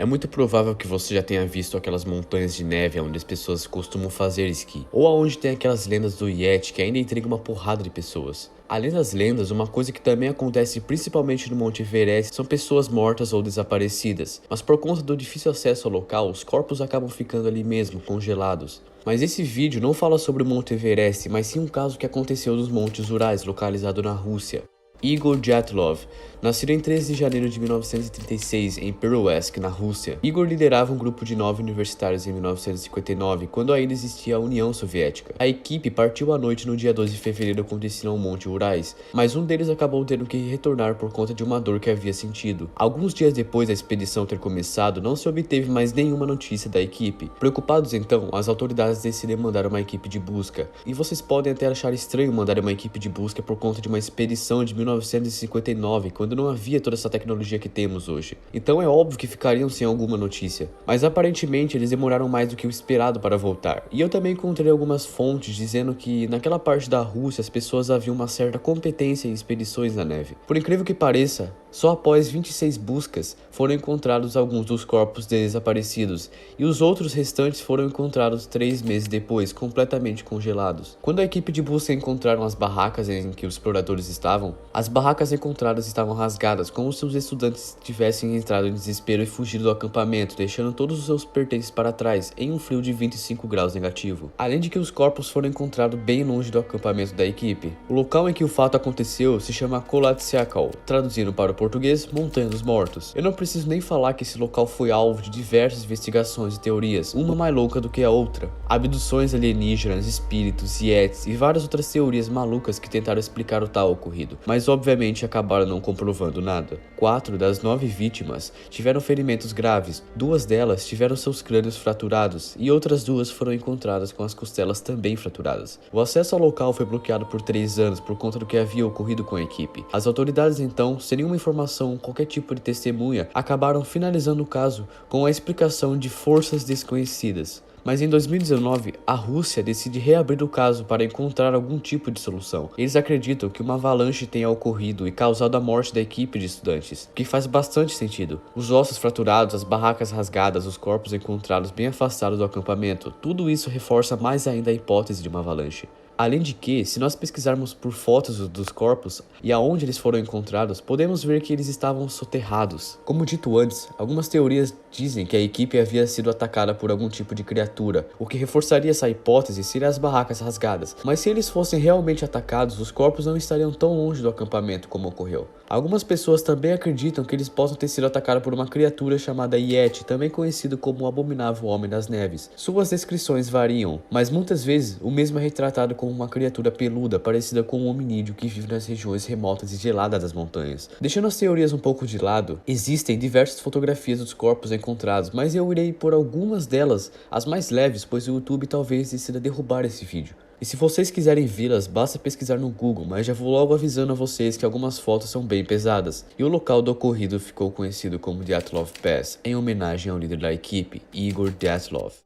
É muito provável que você já tenha visto aquelas montanhas de neve onde as pessoas costumam fazer esqui, ou aonde tem aquelas lendas do Yeti que ainda intriga uma porrada de pessoas. Além das lendas, uma coisa que também acontece principalmente no Monte Everest são pessoas mortas ou desaparecidas, mas por conta do difícil acesso ao local, os corpos acabam ficando ali mesmo, congelados. Mas esse vídeo não fala sobre o Monte Everest, mas sim um caso que aconteceu nos Montes Urais, localizado na Rússia. Igor Dyatlov, nascido em 13 de janeiro de 1936 em Petrovrad, na Rússia. Igor liderava um grupo de 9 universitários em 1959, quando ainda existia a União Soviética. A equipe partiu à noite no dia 12 de fevereiro com destino ao Monte Urais, mas um deles acabou tendo que retornar por conta de uma dor que havia sentido. Alguns dias depois da expedição ter começado, não se obteve mais nenhuma notícia da equipe. Preocupados então, as autoridades decidem mandar uma equipe de busca. E vocês podem até achar estranho mandar uma equipe de busca por conta de uma expedição de 1959, quando não havia toda essa tecnologia que temos hoje. Então é óbvio que ficariam sem alguma notícia. Mas aparentemente eles demoraram mais do que o esperado para voltar. E eu também encontrei algumas fontes dizendo que naquela parte da Rússia as pessoas haviam uma certa competência em expedições na neve. Por incrível que pareça, só após 26 buscas foram encontrados alguns dos corpos desaparecidos, e os outros restantes foram encontrados 3 meses depois, completamente congelados. Quando a equipe de busca encontraram as barracas em que os exploradores estavam, as barracas encontradas estavam rasgadas, como se os estudantes tivessem entrado em desespero e fugido do acampamento, deixando todos os seus pertences para trás, em um frio de 25 graus negativo. Além de que os corpos foram encontrados bem longe do acampamento da equipe. O local em que o fato aconteceu se chama Kolatsiakal, traduzindo para o português, Montanha dos Mortos. Eu não preciso nem falar que esse local foi alvo de diversas investigações e teorias, uma mais louca do que a outra. Abduções alienígenas, espíritos, yetis e várias outras teorias malucas que tentaram explicar o tal ocorrido, mas obviamente acabaram não comprovando nada. 4 das 9 vítimas tiveram ferimentos graves, 2 delas tiveram seus crânios fraturados e outras 2 foram encontradas com as costelas também fraturadas. O acesso ao local foi bloqueado por 3 anos por conta do que havia ocorrido com a equipe. As autoridades então, sem nenhuma informação, qualquer tipo de testemunha, acabaram finalizando o caso com a explicação de forças desconhecidas. Mas em 2019, a Rússia decide reabrir o caso para encontrar algum tipo de solução. Eles acreditam que uma avalanche tenha ocorrido e causado a morte da equipe de estudantes, o que faz bastante sentido. Os ossos fraturados, as barracas rasgadas, os corpos encontrados bem afastados do acampamento, tudo isso reforça mais ainda a hipótese de uma avalanche. Além de que, se nós pesquisarmos por fotos dos corpos e aonde eles foram encontrados, podemos ver que eles estavam soterrados. Como dito antes, algumas teorias dizem que a equipe havia sido atacada por algum tipo de criatura, o que reforçaria essa hipótese seria as barracas rasgadas. Mas se eles fossem realmente atacados, os corpos não estariam tão longe do acampamento como ocorreu. Algumas pessoas também acreditam que eles possam ter sido atacados por uma criatura chamada Yeti, também conhecido como o Abominável Homem das Neves. Suas descrições variam, mas muitas vezes o mesmo é retratado como uma criatura peluda parecida com um hominídeo que vive nas regiões remotas e geladas das montanhas. Deixando as teorias um pouco de lado, existem diversas fotografias dos corpos encontrados, mas eu irei por algumas delas, as mais leves, pois o YouTube talvez decida derrubar esse vídeo. E se vocês quiserem vê-las, basta pesquisar no Google, mas já vou logo avisando a vocês que algumas fotos são bem pesadas. E o local do ocorrido ficou conhecido como Dyatlov Pass, em homenagem ao líder da equipe, Igor Dyatlov.